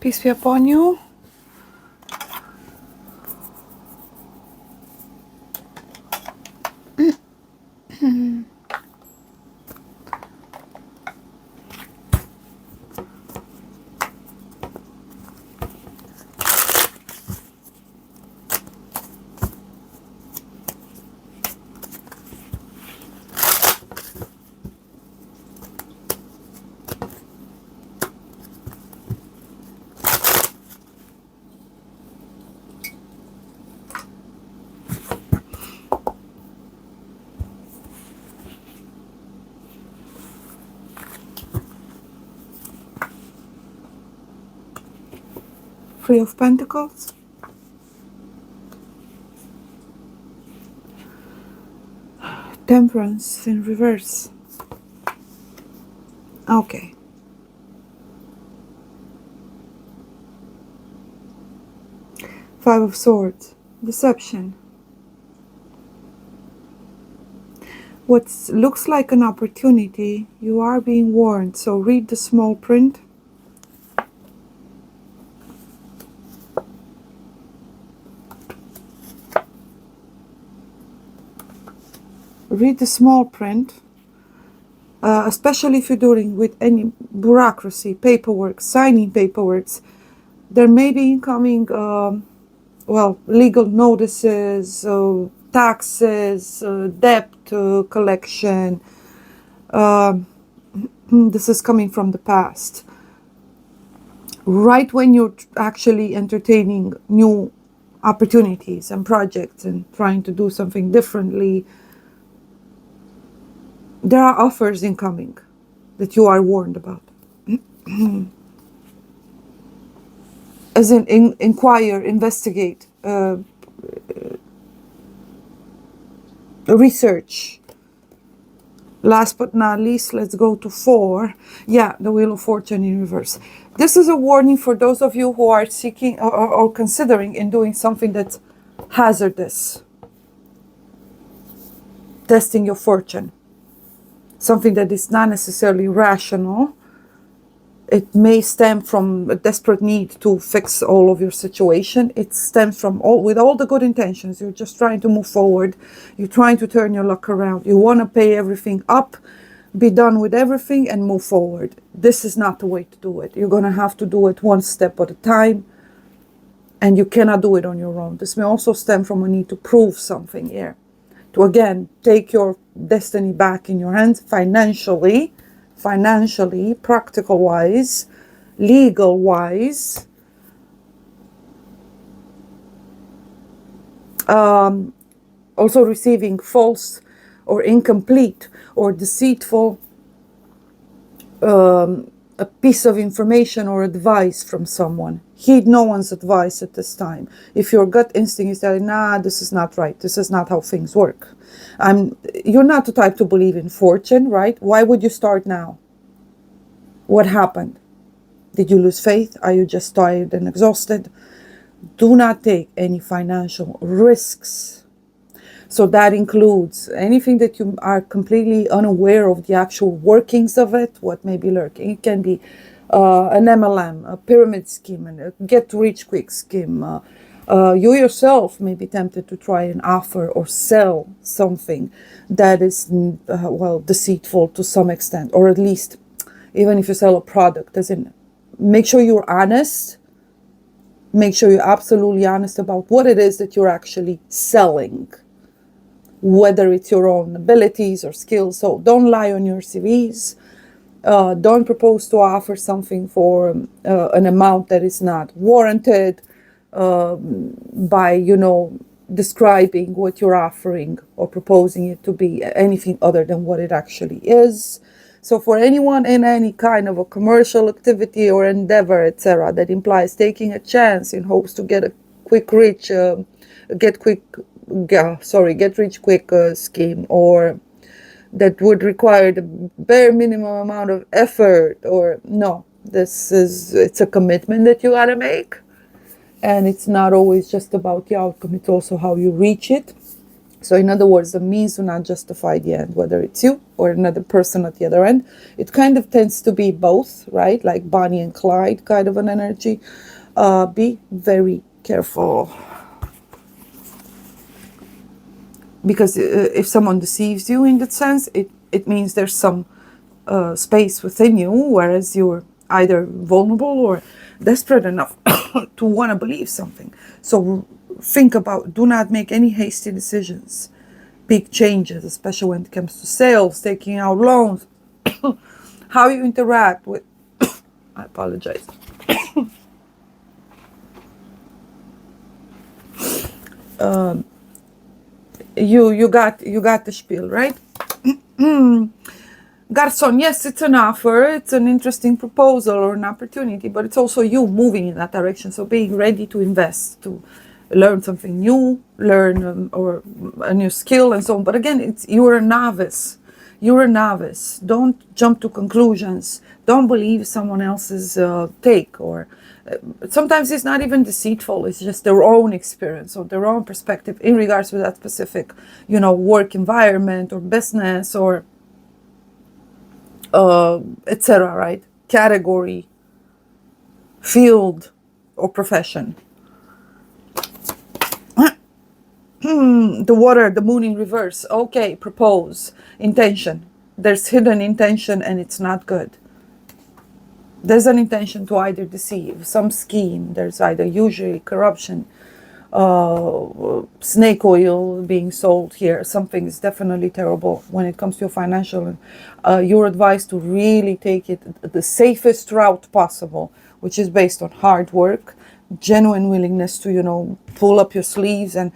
Peace be upon you. Three of Pentacles. Temperance in reverse. Okay. Five of Swords. Deception. What looks like an opportunity, you are being warned. So read the small print. Read the small print. Especially if you're dealing with any bureaucracy, paperwork, signing paperwork, there may be incoming, legal notices, taxes, debt collection. This is coming from the past. Right when you're actually entertaining new opportunities and projects and trying to do something differently, there are offers incoming that you are warned about. As in inquire, investigate, research. Last but not least, let's go to 4. Yeah, the Wheel of Fortune in reverse. This is a warning for those of you who are seeking or considering in doing something that's hazardous. Testing your fortune. Something that is not necessarily rational. It may stem from a desperate need to fix all of your situation. It stems from with all the good intentions. You're just trying to move forward. You're trying to turn your luck around. You want to pay everything up, be done with everything and move forward. This is not the way to do it. You're going to have to do it one step at a time. And you cannot do it on your own. This may also stem from a need to prove something here. To again, take your destiny back in your hands financially, practical wise, legal wise. Also receiving false or incomplete or deceitful a piece of information or advice from someone. Heed no one's advice at this time. If your gut instinct is telling, nah, this is not right, this is not how things work. You're not the type to believe in fortune, right? Why would you start now? What happened? Did you lose faith? Are you just tired and exhausted? Do not take any financial risks. So that includes anything that you are completely unaware of the actual workings of it, what may be lurking. It can be an MLM, a pyramid scheme, and a get-rich-quick scheme. You yourself may be tempted to try and offer or sell something that is, deceitful to some extent, or at least, even if you sell a product, as in, make sure you're honest. Make sure you're absolutely honest about what it is that you're actually selling. Whether it's your own abilities or skills. So don't lie on your CVs. Don't propose to offer something for an amount that is not warranted by, describing what you're offering or proposing it to be anything other than what it actually is. So for anyone in any kind of a commercial activity or endeavor, etc., that implies taking a chance in hopes to get a get rich quick scheme, or that would require the bare minimum amount of effort, or no, it's a commitment that you gotta make, and it's not always just about the outcome, it's also how you reach it. So in other words, the means do not justify the end, whether it's you or another person at the other end. It kind of tends to be both, right? Like Bonnie and Clyde kind of an energy. Be very careful. Because if someone deceives you in that sense, it means there's some space within you, whereas you're either vulnerable or desperate enough to want to believe something. So think about, do not make any hasty decisions, big changes, especially when it comes to sales, taking out loans, how you interact with, I apologize. You got the spiel, right? Garçon, yes, it's an offer, it's an interesting proposal or an opportunity, but it's also you moving in that direction. So being ready to invest, to learn something new, learn or a new skill and so on. But again, you're a novice. You're a novice. Don't jump to conclusions. Don't believe someone else's take. Or sometimes it's not even deceitful. It's just their own experience or their own perspective in regards to that specific, work environment or business or etc., right? Category, field, or profession. The water, the moon in reverse. Okay, propose, intention. There's hidden intention and it's not good. There's an intention to either deceive, some scheme. There's either usually corruption, snake oil being sold here. Something is definitely terrible when it comes to your financial. Your advice to really take it the safest route possible, which is based on hard work, genuine willingness to pull up your sleeves and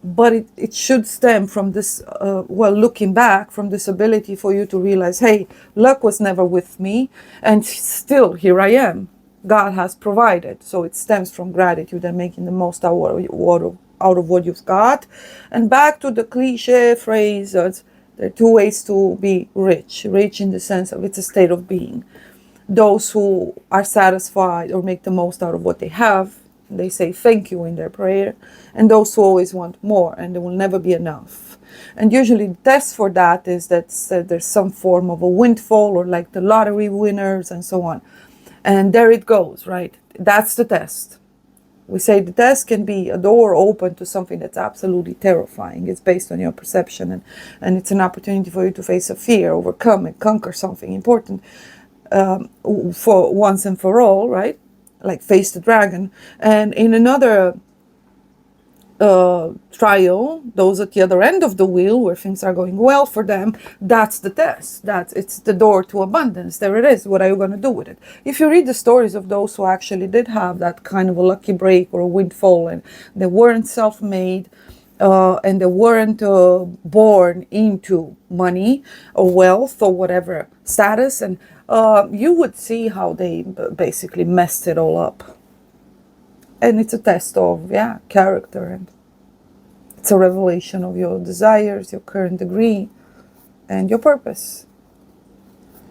but it should stem from this looking back from this ability for you to realize, hey, luck was never with me and still here I am. God has provided. So it stems from gratitude and making the most out of what you've got. And back to the cliche phrase, there are two ways to be rich. Rich in the sense of it's a state of being. Those who are satisfied or make the most out of what they have, they say thank you in their prayer. And those who always want more and there will never be enough. And usually the test for that is that there's some form of a windfall or like the lottery winners and so on. And there it goes, right? That's the test. We say the test can be a door open to something that's absolutely terrifying. It's based on your perception and it's an opportunity for you to face a fear, overcome and conquer something important for once and for all, right? Like face the dragon. And in another trial, those at the other end of the wheel where things are going well for them, that's the test. It's the door to abundance. There it is. What are you going to do with it? If you read the stories of those who actually did have that kind of a lucky break or a windfall and they weren't self-made and they weren't born into money or wealth or whatever status, and you would see how they basically messed it all up. And it's a test of, character. And it's a revelation of your desires, your current degree, and your purpose.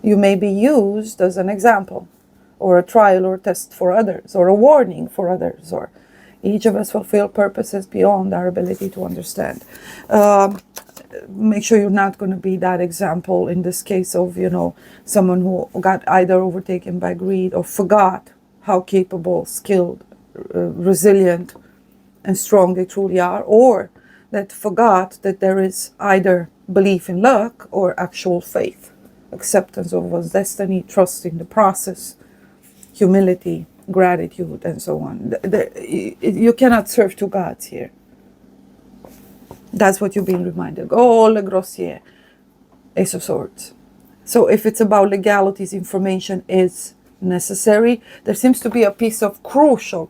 You may be used as an example, or a trial or test for others, or a warning for others, or each of us fulfill purposes beyond our ability to understand. Make sure you're not going to be that example in this case of, someone who got either overtaken by greed or forgot how capable, skilled, resilient and strong they truly are, or that forgot that there is either belief in luck or actual faith, acceptance of one's destiny, trust in the process, humility, gratitude, and so on. You cannot serve two gods here. That's what you're being reminded. Oh, Le Grossier, Ace of Swords. So if it's about legalities, information is necessary. There seems to be a piece of crucial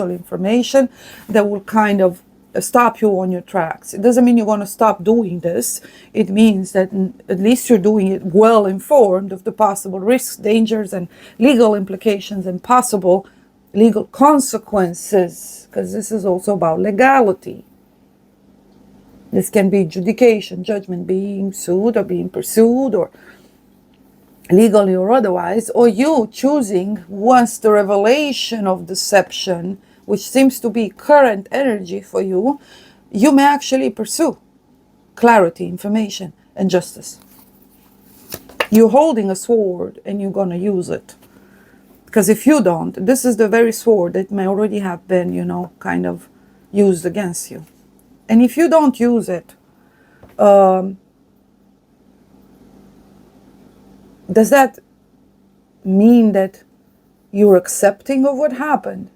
information that will kind of stop you on your tracks. It doesn't mean you're going to stop doing this. It means that at least you're doing it well informed of the possible risks, dangers, and legal implications and possible legal consequences, because this is also about legality. This can be adjudication, judgment, being sued or being pursued, or legally or otherwise, or you choosing, once the revelation of deception, which seems to be current energy for you, you may actually pursue clarity, information, and justice. You're holding a sword and you're gonna use it. Because if you don't, this is the very sword that may already have been, kind of used against you. And if you don't use it, does that mean that you're accepting of what happened?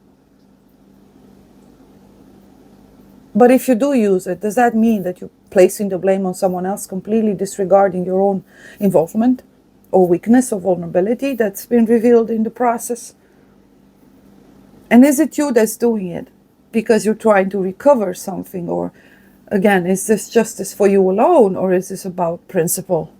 But if you do use it, does that mean that you're placing the blame on someone else, completely disregarding your own involvement or weakness or vulnerability that's been revealed in the process? And is it you that's doing it because you're trying to recover something? Or again, is this justice for you alone, or is this about principle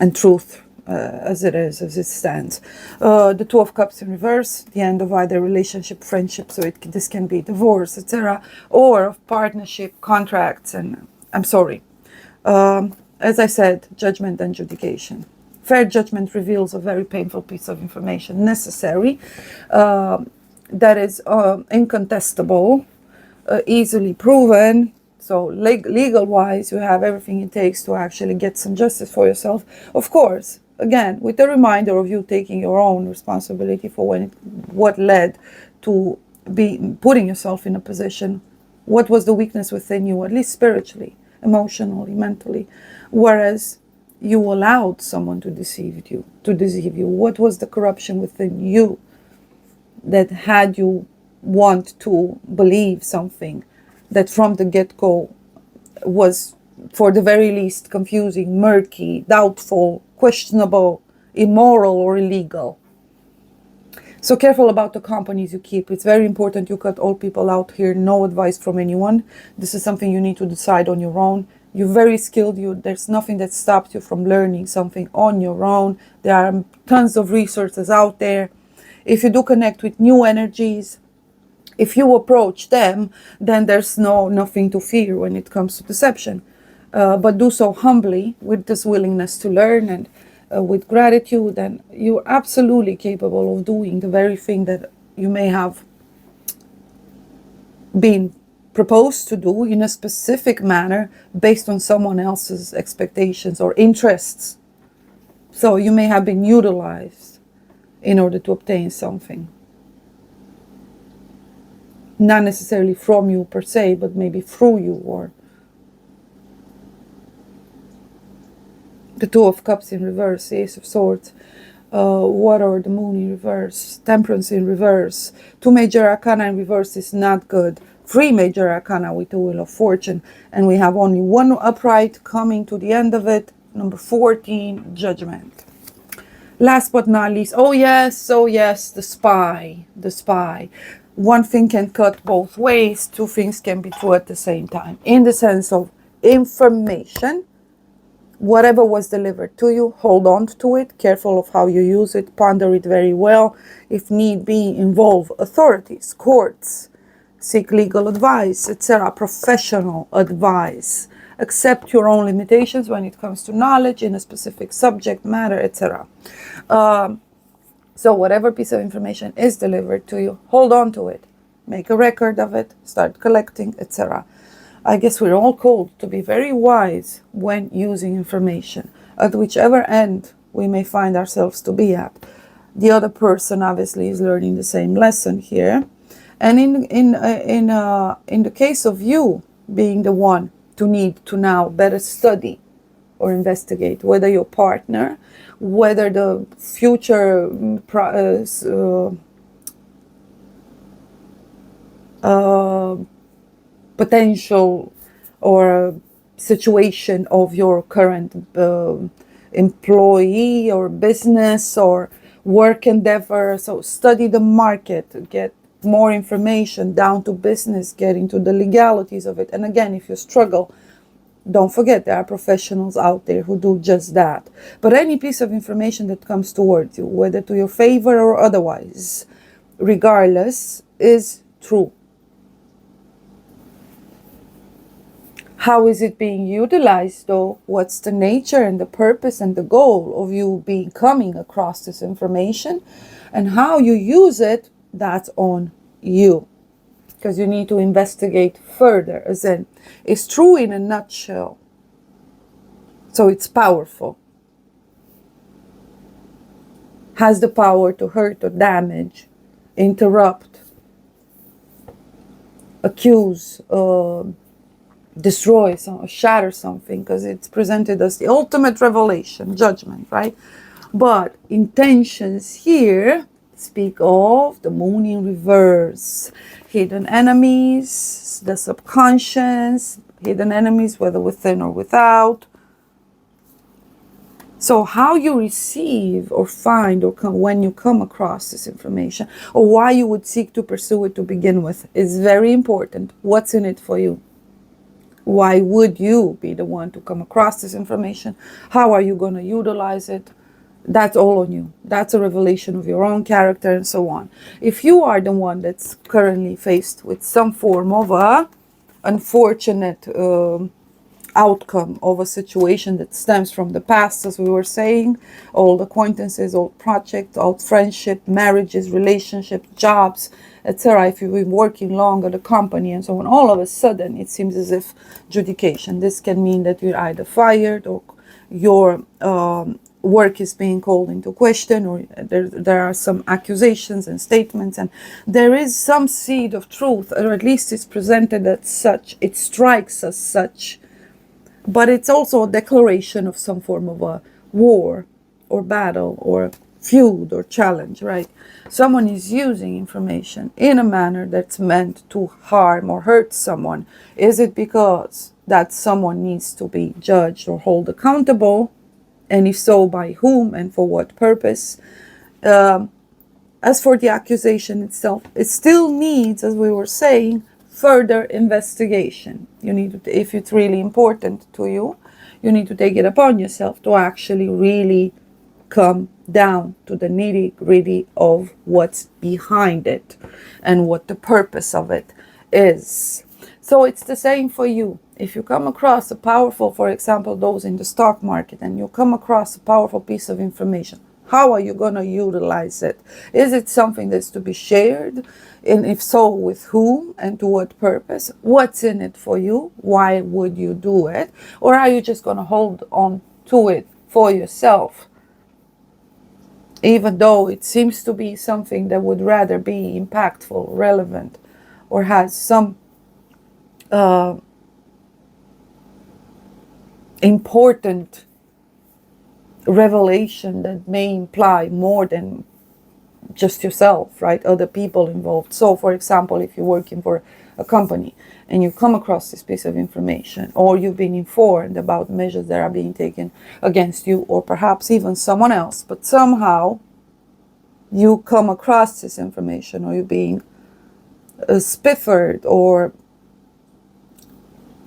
and truth as it stands? The Two of Cups in reverse, the end of either relationship, friendship, so this can be divorce, etc., or of partnership, contracts, and I'm sorry. As I said, judgment and adjudication. Fair judgment reveals a very painful piece of information, necessary, that is incontestable, easily proven. So legal-wise, you have everything it takes to actually get some justice for yourself. Of course, again, with a reminder of you taking your own responsibility for what led to be putting yourself in a position. What was the weakness within you, at least spiritually, emotionally, mentally, whereas you allowed someone to deceive you. What was the corruption within you that had you want to believe something that from the get-go was, for the very least, confusing, murky, doubtful, questionable, immoral, or illegal? So careful about the companies you keep. It's very important you cut all people out here. No advice from anyone. This is something you need to decide on your own. You're very skilled. There's nothing that stops you from learning something on your own. There are tons of resources out there. If you do connect with new energies, if you approach them, then there's nothing to fear when it comes to deception. But do so humbly, with this willingness to learn, and with gratitude, and you're absolutely capable of doing the very thing that you may have been proposed to do in a specific manner based on someone else's expectations or interests. So you may have been utilized in order to obtain something. Not necessarily from you per se, but maybe through you. Or the Two of Cups in reverse, Ace of Swords, Water, the Moon in reverse, Temperance in reverse. Two Major Arcana in reverse is not good. Three Major Arcana with the Wheel of Fortune, and we have only one upright coming to the end of it. Number 14, Judgment. Last but not least, oh yes, the Spy. One thing can cut both ways. Two things can be true at the same time. In the sense of information, whatever was delivered to you, hold on to it. Careful of how you use it. Ponder it very well. If need be, involve authorities, courts. Seek legal advice, etc. Professional advice. Accept your own limitations when it comes to knowledge in a specific subject matter, etc. So whatever piece of information is delivered to you, hold on to it. Make a record of it. Start collecting, etc. I guess we're all called to be very wise when using information, at whichever end we may find ourselves to be at. The other person obviously is learning the same lesson here. And in the case of you being the one to need to now better study or investigate, whether your partner, whether the future potential or situation of your current employee or business or work endeavor. So study the market, get more information down to business, get into the legalities of it. And again, if you struggle, don't forget there are professionals out there who do just that. But any piece of information that comes towards you, whether to your favor or otherwise, regardless, is true. How is it being utilized though? What's the nature and the purpose and the goal of you coming across this information? And how you use it, that's on you. because you need to investigate further, as in, it's true in a nutshell. So it's powerful. Has the power to hurt or damage, interrupt, accuse, destroy, shatter something, because it's presented as the ultimate revelation, judgment, right? But intentions here speak of the moon in reverse, hidden enemies, the subconscious, hidden enemies, whether within or without. So how you receive or find or when you come across this information, or why you would seek to pursue it to begin with, is very important. What's in it for you? Why would you be the one to come across this information? How are you going to utilize it? That's all on you. That's a revelation of your own character and so on. If you are the one that's currently faced with some form of a unfortunate outcome of a situation that stems from the past, as we were saying, old acquaintances, old projects, old friendship, marriages, relationships, jobs, etc. If you've been working long at a company and so on, all of a sudden it seems as if judication. This can mean that you're either fired or your work is being called into question, or there are some accusations and statements, and there is some seed of truth, or at least it's presented as such, it strikes as such. But it's also a declaration of some form of a war or battle or feud or challenge, right? Someone is using information in a manner that's meant to harm or hurt someone. Is it because that someone needs to be judged or held accountable? And if so, by whom and for what purpose? As for the accusation itself, it still needs, as we were saying, further investigation. You need to, if it's really important to you, you need to take it upon yourself to actually really come down to the nitty-gritty of what's behind it and what the purpose of it is. So it's the same for you. If you come across a powerful, for example, those in the stock market, and you come across a powerful piece of information, how are you going to utilize it? Is it something that's to be shared? And if so, with whom and to what purpose? What's in it for you? Why would you do it? Or are you just going to hold on to it for yourself? Even though it seems to be something that would rather be impactful, relevant, or has some important revelation that may imply more than just yourself, right? Other people involved. So, for example, if you're working for a company and you come across this piece of information, or you've been informed about measures that are being taken against you, or perhaps even someone else, but somehow you come across this information, or you're being spiffered, or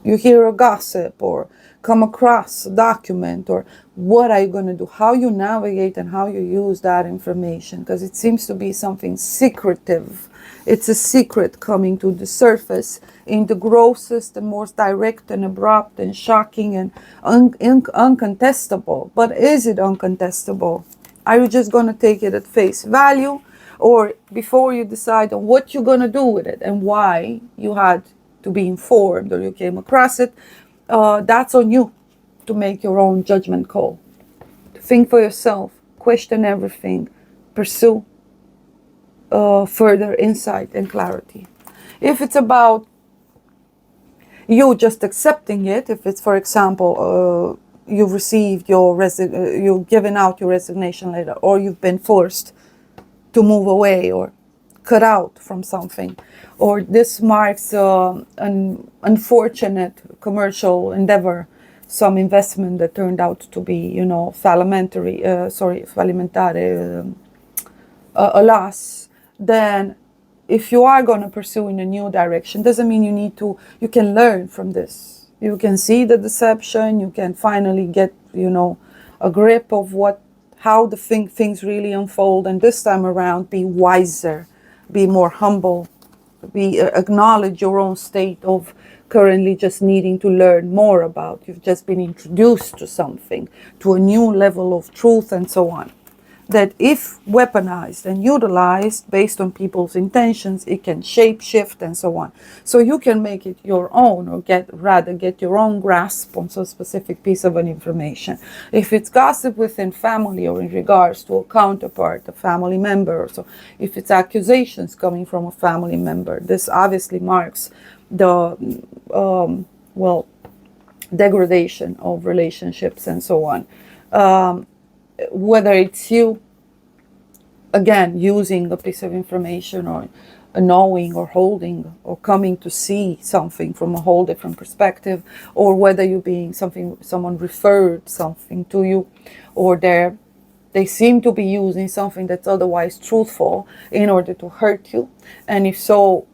you hear a gossip, or come across a document, or what are you going to do? How you navigate and how you use that information, because it seems to be something secretive. It's a secret coming to the surface in the grossest and most direct and abrupt and shocking and uncontestable. But is it uncontestable? Are you just going to take it at face value? Or before you decide on what you're going to do with it and why you had to be informed or you came across it, that's on you to make your own judgment call. To think for yourself, question everything, pursue further insight and clarity. If it's about you just accepting it, if it's, for example, you've received your you've given out your resignation letter, or you've been forced to move away or cut out from something, or this marks an unfortunate commercial endeavor, some investment that turned out to be, fallimentary, a loss, then if you are going to pursue in a new direction, doesn't mean you can learn from this. You can see the deception, you can finally get, a grip of how the things really unfold, and this time around be wiser, be more humble, acknowledge your own state of currently just needing to learn more about. You've just been introduced to something, to a new level of truth and so on. that if weaponized and utilized based on people's intentions, it can shape shift and so on. So you can make it your own, or get your own grasp on some specific piece of an information. If it's gossip within family or in regards to a counterpart, a family member, or so, if it's accusations coming from a family member, this obviously marks the degradation of relationships and so on. Whether it's you, again, using a piece of information, or knowing or holding or coming to see something from a whole different perspective, or whether you being someone referred something to you, or they seem to be using something that's otherwise truthful in order to hurt you. And if so,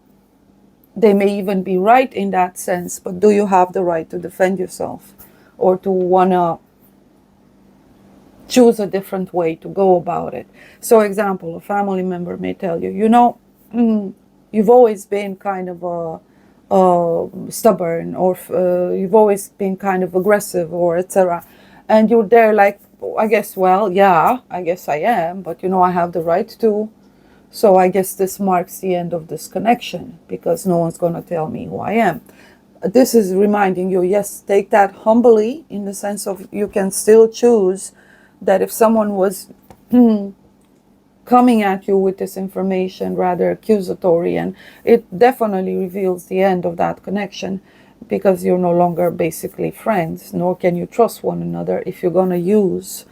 they may even be right in that sense, but do you have the right to defend yourself, or to wanna choose a different way to go about it? So example, a family member may tell you, you've always been kind of stubborn, or you've always been kind of aggressive, or etc. And you're there like, I guess, well, yeah, I guess I am, but I have the right to. So I guess this marks the end of this connection, because no one's going to tell me who I am. This is reminding you, yes, take that humbly, in the sense of you can still choose that if someone was coming at you with this information rather accusatory, and it definitely reveals the end of that connection, because you're no longer basically friends, nor can you trust one another if you're going to use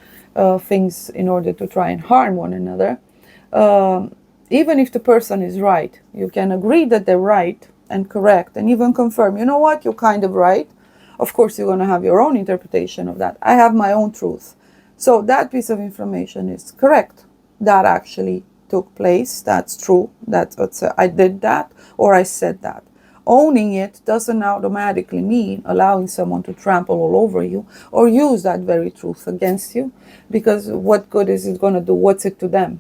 things in order to try and harm one another. Even if the person is right, you can agree that they're right and correct, and even confirm, you know what, you're kind of right. Of course, you're going to have your own interpretation of that. I have my own truth. So that piece of information is correct. That actually took place. That's true. That's what I did that, or I said that. Owning it doesn't automatically mean allowing someone to trample all over you or use that very truth against you, because what good is it going to do? What's it to them?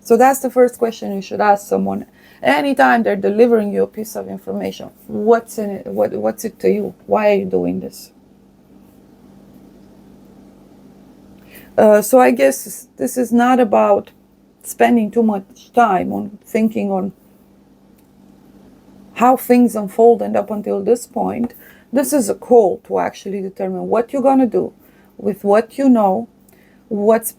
So that's the first question you should ask someone anytime they're delivering you a piece of information. What's in it? What's it to you? Why are you doing this? So I guess this is not about spending too much time on thinking on how things unfold, and up until this point, this is a call to actually determine what you're going to do with what you know, what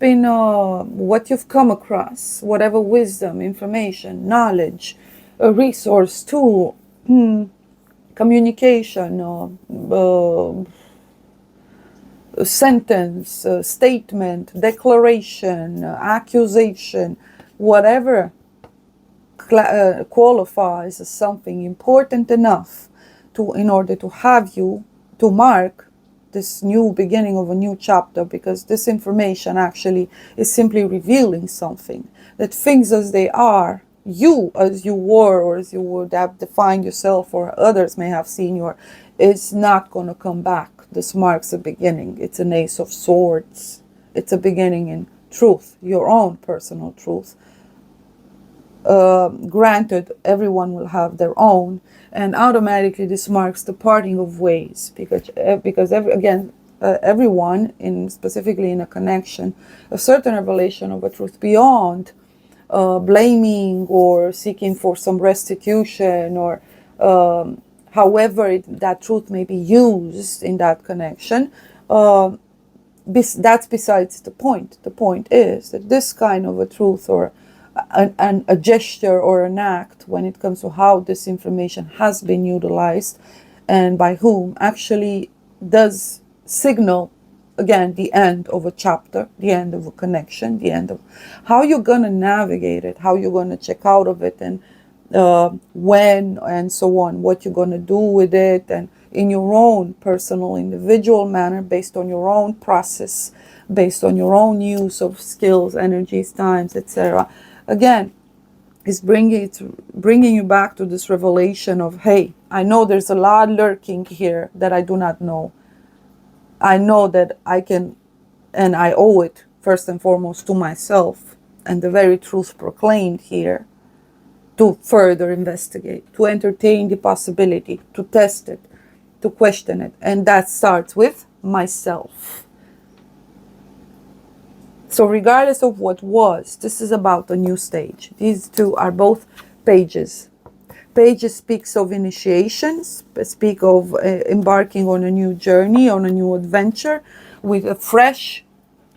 you've come across, whatever wisdom, information, knowledge, a resource, tool, communication, sentence, statement, declaration, accusation, whatever qualifies as something important enough in order to have you to mark this new beginning of a new chapter, because this information actually is simply revealing something, that things as they are, you as you were, or as you would have defined yourself, or others may have seen you, is not going to come back. This marks a beginning. It's an Ace of Swords. It's a beginning in truth, your own personal truth. Granted, everyone will have their own, and automatically this marks the parting of ways, because everyone, specifically in a connection, a certain revelation of a truth beyond blaming or seeking for some restitution, or however that truth may be used in that connection, that's besides the point. The point is that this kind of a truth, or a gesture or an act, when it comes to how this information has been utilized and by whom, actually does signal, again, the end of a chapter, the end of a connection, the end of how you're going to navigate it, how you're going to check out of it, and when, and so on, what you're going to do with it, and in your own personal, individual manner, based on your own process, based on your own use of skills, energies, times, etc. Again, is bringing you back to this revelation of, hey, I know there's a lot lurking here that I do not know. I know that I can, and I owe it first and foremost to myself and the very truth proclaimed here, to further investigate, to entertain the possibility, to test it, to question it. And that starts with myself. So regardless of what was, this is about a new stage. These two are both pages. Pages speaks of initiations, speak of embarking on a new journey, on a new adventure, with a fresh,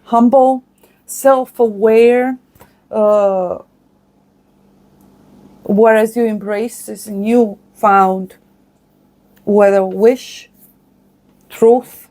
humble, self-aware, whereas you embrace this new found, whether wish, truth,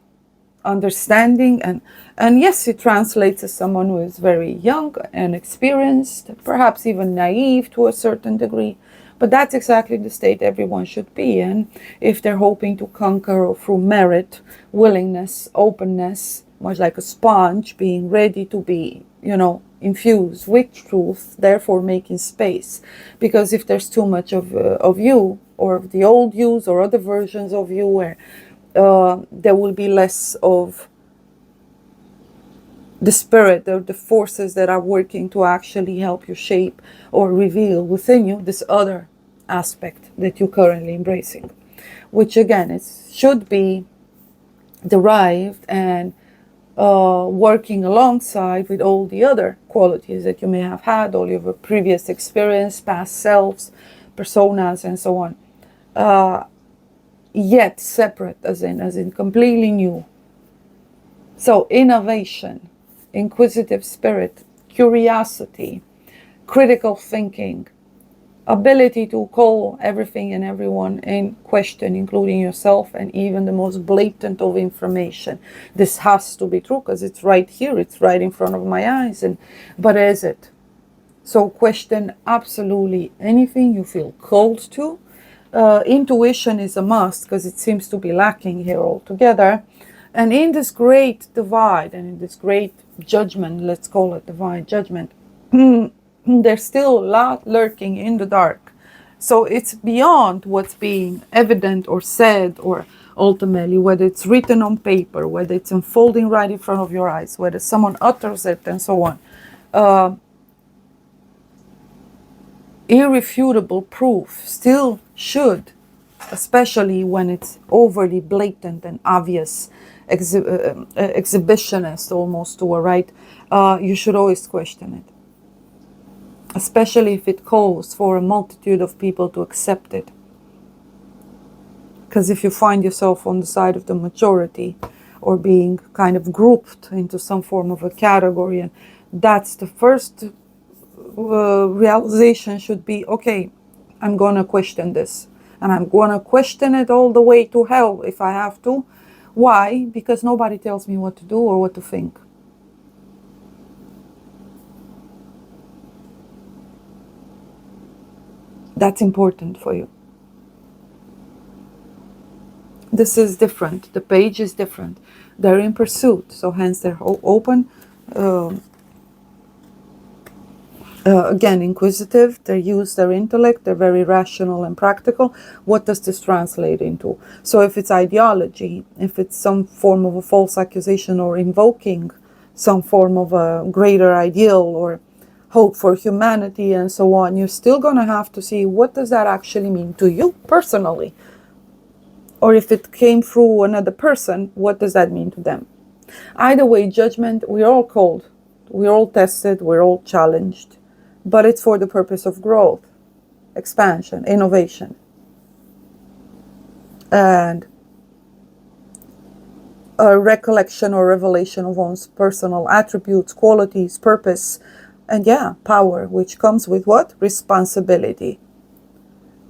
understanding, and yes, it translates as someone who is very young and experienced, perhaps even naive to a certain degree, but that's exactly the state everyone should be in if they're hoping to conquer through merit, willingness, openness, much like a sponge, being ready to be, infused with truth, therefore making space. Because if there's too much of you, or of the old yous, or other versions of you, where there will be less of the spirit or the forces that are working to actually help you shape or reveal within you this other aspect that you're currently embracing, which again, it should be derived and working alongside with all the other qualities that you may have had, all your previous experience, past selves, personas, and so on, yet separate, as in completely new. So innovation, inquisitive spirit, curiosity, critical thinking, ability to call everything and everyone in question, including yourself, and even the most blatant of information. This has to be true because it's right here, it's right in front of my eyes. But is it? So question absolutely anything you feel called to. Intuition is a must because it seems to be lacking here altogether. And in this great divide and in this great judgment, let's call it divine judgment, there's still a lot lurking in the dark. So it's beyond what's being evident or said, or ultimately whether it's written on paper, whether it's unfolding right in front of your eyes, whether someone utters it, and so on. Irrefutable proof still should, especially when it's overly blatant and obvious, exhibitionist almost to a right, you should always question it, especially if it calls for a multitude of people to accept it. Because if you find yourself on the side of the majority, or being kind of grouped into some form of a category, and that's the first realization should be, okay, I'm gonna question this, and I'm gonna question it all the way to hell if I have to. Why? Because nobody tells me what to do or what to think. That's important for you. This is different. The page is different. They're in pursuit, so hence they're open. Again, inquisitive. They use their intellect. They're very rational and practical. What does this translate into? So if it's ideology, if it's some form of a false accusation or invoking some form of a greater ideal or hope for humanity and so on, you're still going to have to see what does that actually mean to you personally. Or if it came through another person, what does that mean to them? Either way, judgment, we're all called. We're all tested. We're all challenged. But it's for the purpose of growth, expansion, innovation. And a recollection or revelation of one's personal attributes, qualities, purpose, and power, which comes with what? Responsibility.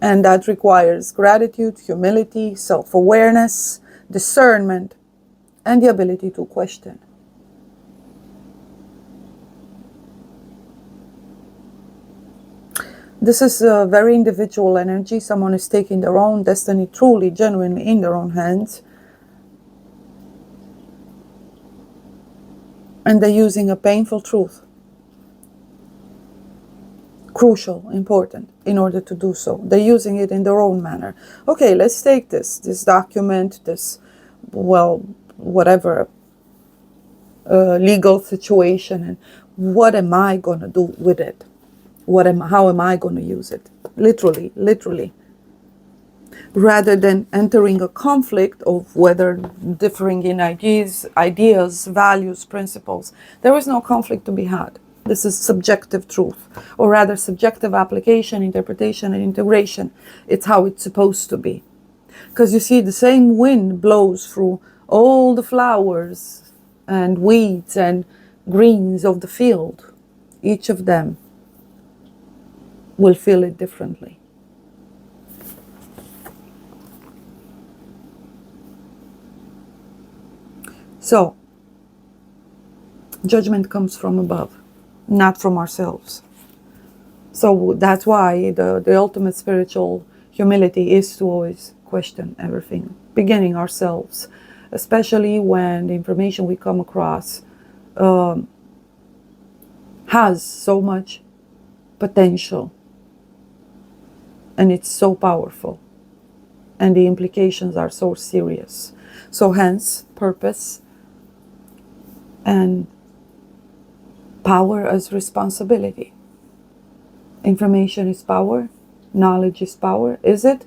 And that requires gratitude, humility, self-awareness, discernment, and the ability to question. This is a very individual energy. Someone is taking their own destiny truly, genuinely in their own hands. And they're using a painful truth. Crucial, important, in order to do so. They're using it in their own manner. Okay, let's take this document, whatever legal situation, and what am I going to do with it? How am I going to use it? Literally. rather than entering a conflict of whether differing in ideas, values, principles. There is no conflict to be had. This is subjective truth, or rather subjective application, interpretation, and integration. It's how it's supposed to be. Because you see, the same wind blows through all the flowers and weeds and greens of the field. Each of them will feel it differently. So, judgment comes from above, not from ourselves. So that's why the ultimate spiritual humility is to always question everything, beginning ourselves, especially when the information we come across has so much potential and it's so powerful and the implications are so serious. So hence, purpose and power as responsibility. Information is power, knowledge is power. Is it?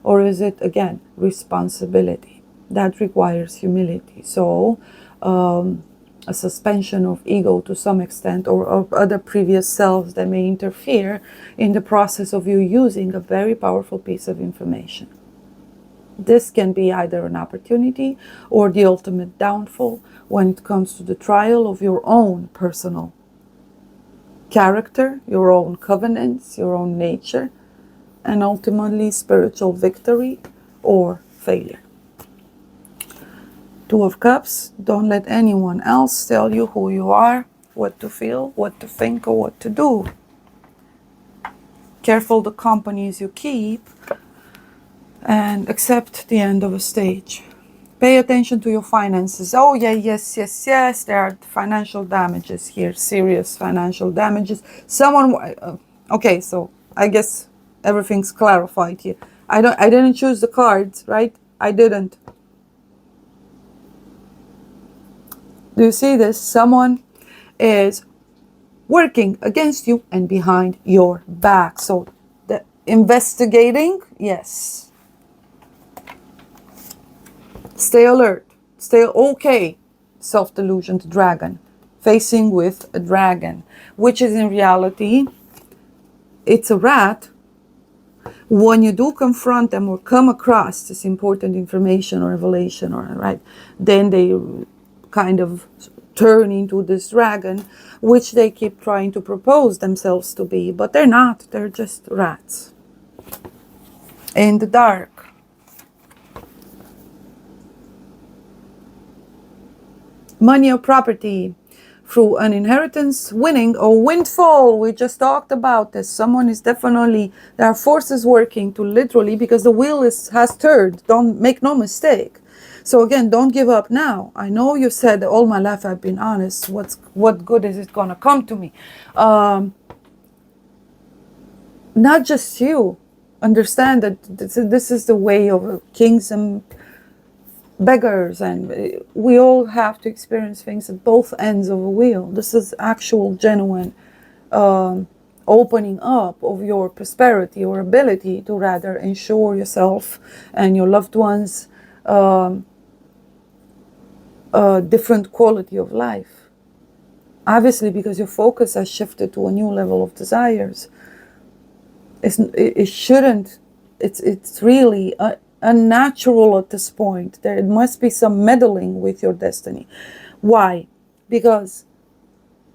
Or is it, again, responsibility? That requires humility. So a suspension of ego to some extent, or of other previous selves that may interfere in the process of you using a very powerful piece of information. This can be either an opportunity or the ultimate downfall when it comes to the trial of your own personal character, your own covenants, your own nature, and ultimately spiritual victory or failure. Two of Cups, don't let anyone else tell you who you are, what to feel, what to think, or what to do. Careful the companies you keep, and accept the end of a stage. Pay attention to your finances. Oh yeah, yes, there are financial damages here, serious financial damages. Okay, so I guess everything's clarified here. I didn't choose the cards, right? I didn't. Do you see this? Someone is working against you and behind your back. So the investigating, yes. Stay alert. Stay okay. Self-delusioned dragon. Facing with a dragon, which is in reality, it's a rat. When you do confront them or come across this important information or revelation, or right, then they kind of turn into this dragon, which they keep trying to propose themselves to be, but they're not. They're just rats in the dark. Money or property through an inheritance, winning, or windfall. We just talked about this. Someone is definitely, there are forces working to literally, because the wheel has turned. Don't make no mistake. So again, don't give up now. I know you said all my life I've been honest. What good is it gonna come to me? Not just you. Understand that this is the way of kings and beggars, and we all have to experience things at both ends of a wheel. This is actual, genuine opening up of your prosperity or ability to rather ensure yourself and your loved ones a different quality of life. Obviously, because your focus has shifted to a new level of desires. It shouldn't. It's really unnatural at this point. There must be some meddling with your destiny. Why? Because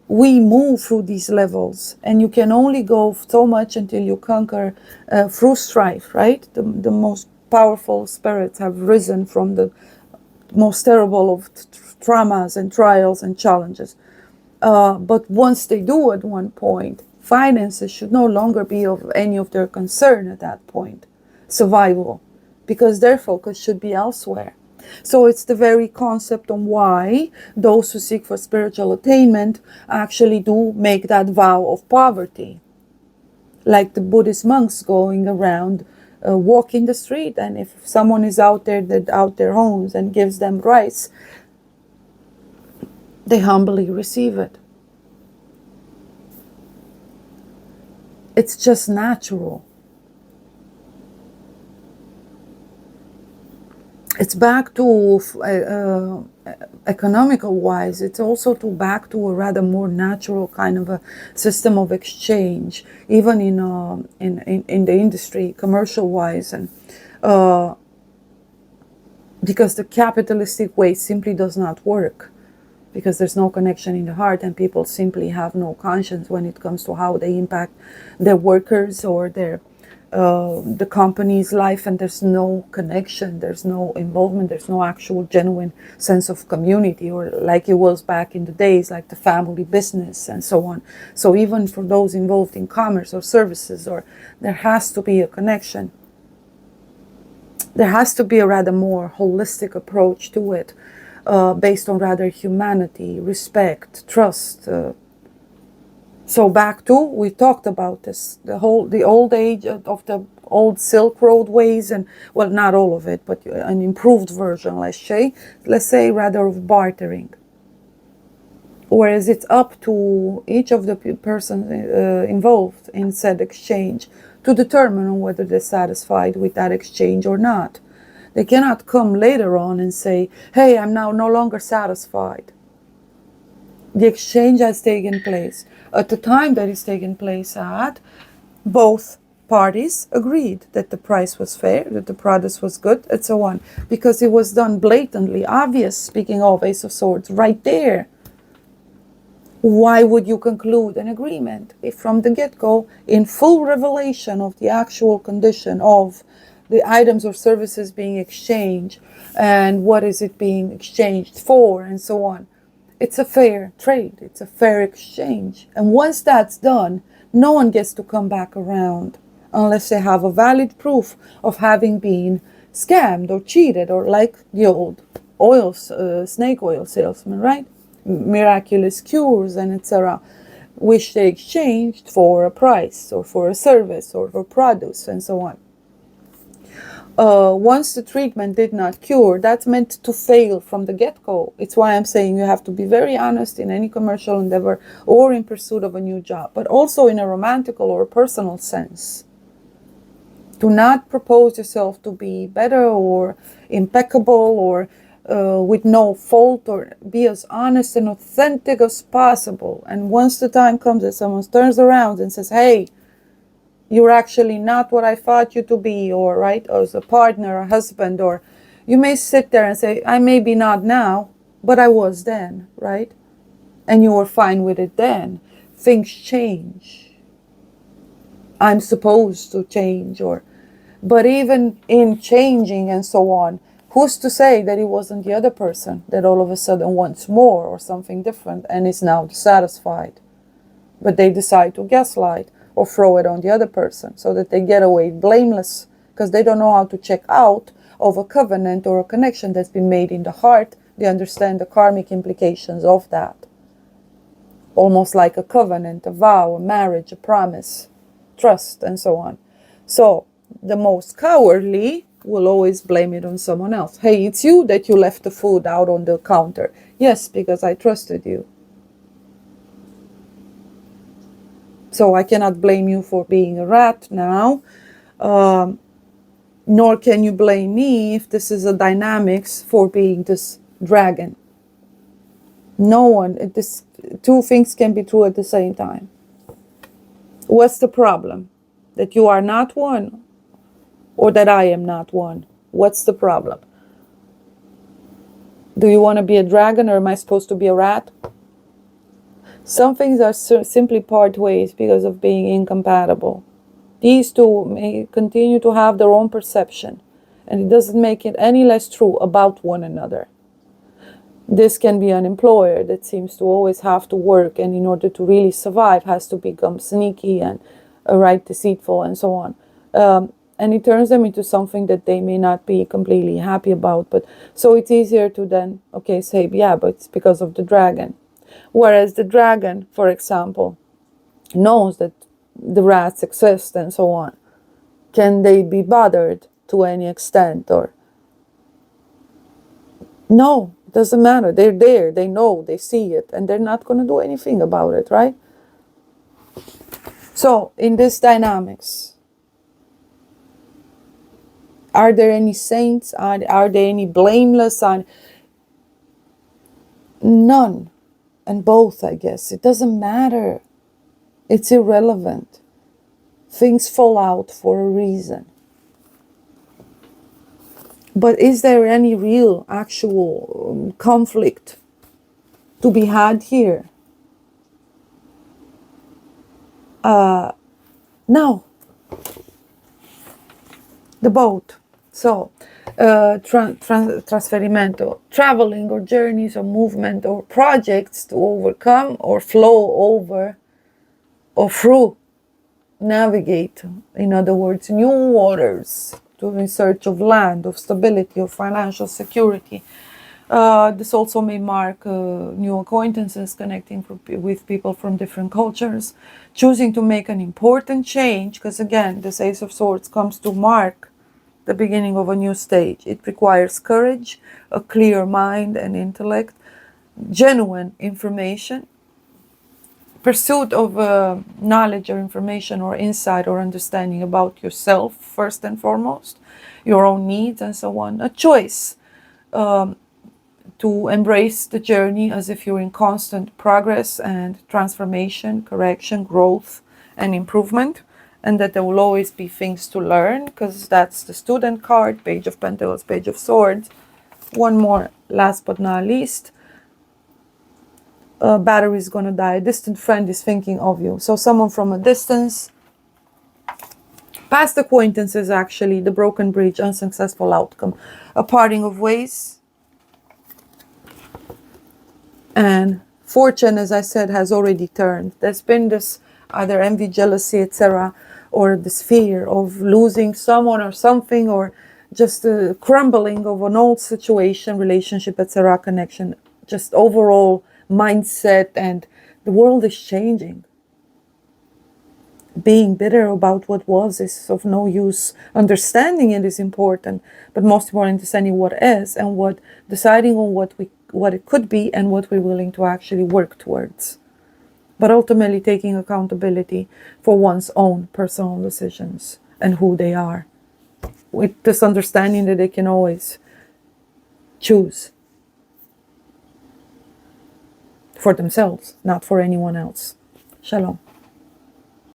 we move through these levels, and you can only go so much until you conquer through strife, right? The most powerful spirits have risen from the most terrible of traumas and trials and challenges. But once they do at one point, finances should no longer be of any of their concern at that point. Survival. Because their focus should be elsewhere. So it's the very concept on why those who seek for spiritual attainment actually do make that vow of poverty. Like the Buddhist monks going around walking the street, and if someone is out their homes and gives them rice, they humbly receive it. It's just natural. it's back to economical wise, it's also back to a rather more natural kind of a system of exchange, even in the industry, commercial wise, and because the capitalistic way simply does not work, because there's no connection in the heart, and people simply have no conscience when it comes to how they impact their workers or their the company's life, and there's no connection, there's no involvement, there's no actual genuine sense of community, or like it was back in the days, like the family business and so on. So even for those involved in commerce or services, or there has to be a connection. There has to be a rather more holistic approach to it, based on rather humanity, respect, trust. So back to, we talked about this, the old age of the old Silk Road ways, and well, not all of it, but an improved version, let's say rather of bartering. Whereas it's up to each of the persons involved in said exchange to determine whether they're satisfied with that exchange or not. They cannot come later on and say, hey, I'm now no longer satisfied. The exchange has taken place. At the time that it's taken place at, both parties agreed that the price was fair, that the product was good, and so on. Because it was done blatantly, obvious, speaking of Ace of Swords, right there. Why would you conclude an agreement if from the get-go, in full revelation of the actual condition of the items or services being exchanged, and what is it being exchanged for, and so on? It's a fair trade, it's a fair exchange. And once that's done, no one gets to come back around unless they have a valid proof of having been scammed or cheated, or like the old snake oil salesman, right? Miraculous cures and etc., which they exchanged for a price or for a service or for produce and so on. Once the treatment did not cure, that's meant to fail from the get-go. It's why I'm saying you have to be very honest in any commercial endeavor or in pursuit of a new job, but also in a romantical or personal sense. Do not propose yourself to be better or impeccable or with no fault, or be as honest and authentic as possible. And once the time comes that someone turns around and says, hey, you're actually not what I thought you to be, or right, as a partner, a husband, or you may sit there and say, I may be not now, but I was then, right? And you were fine with it then. Things change. I'm supposed to change, but even in changing and so on, who's to say that it wasn't the other person that all of a sudden wants more or something different and is now dissatisfied? But they decide to gaslight or throw it on the other person so that they get away blameless, because they don't know how to check out of a covenant or a connection that's been made in the heart. They understand the karmic implications of that. Almost like a covenant, a vow, a marriage, a promise, trust, and so on. So the most cowardly will always blame it on someone else. Hey, it's you that you left the food out on the counter. Yes, because I trusted you. So I cannot blame you for being a rat now, nor can you blame me if this is a dynamics for being this dragon. No one, two things can be true at the same time. What's the problem? That you are not one, or that I am not one? What's the problem? Do you want to be a dragon, or am I supposed to be a rat? Some things are simply part ways because of being incompatible. These two may continue to have their own perception, and it doesn't make it any less true about one another. This can be an employer that seems to always have to work, and in order to really survive has to become sneaky and deceitful and so on. And it turns them into something that they may not be completely happy about. But so it's easier to then, say, yeah, but it's because of the dragon. Whereas the dragon, for example, knows that the rats exist and so on. Can they be bothered to any extent? Or no, it doesn't matter. They're there, they know, they see it, and they're not going to do anything about it, right? So in this dynamics, Are there any saints? Are there any blameless? None. And both, I guess. It doesn't matter. It's irrelevant. Things fall out for a reason. But is there any real, actual conflict to be had here? No. The boat. So, trasferimento, traveling or journeys or movement or projects to overcome or flow over or through, navigate, in other words, new waters, to in search of land, of stability, of financial security. This also may mark new acquaintances, connecting with people from different cultures, choosing to make an important change, because again, this Ace of Swords comes to mark the beginning of a new stage. It requires courage, a clear mind and intellect, genuine information, pursuit of knowledge or information or insight or understanding about yourself, first and foremost, your own needs and so on. A choice to embrace the journey as if you're in constant progress and transformation, correction, growth, and improvement, and that there will always be things to learn, because that's the student card, Page of Pentacles, Page of Swords. One more, last but not least. Battery is going to die. A distant friend is thinking of you. So someone from a distance. Past acquaintances, actually. The broken bridge, unsuccessful outcome. A parting of ways. And fortune, as I said, has already turned. There's been this either envy, jealousy, etc., or this fear of losing someone or something, or just the crumbling of an old situation, relationship, etc., connection, just overall mindset, and the world is changing. Being bitter about what was is of no use. Understanding it is important, but most important, understanding what is, and what deciding on what it could be, and what we're willing to actually work towards. But ultimately taking accountability for one's own personal decisions and who they are, with this understanding that they can always choose for themselves, not for anyone else. Shalom.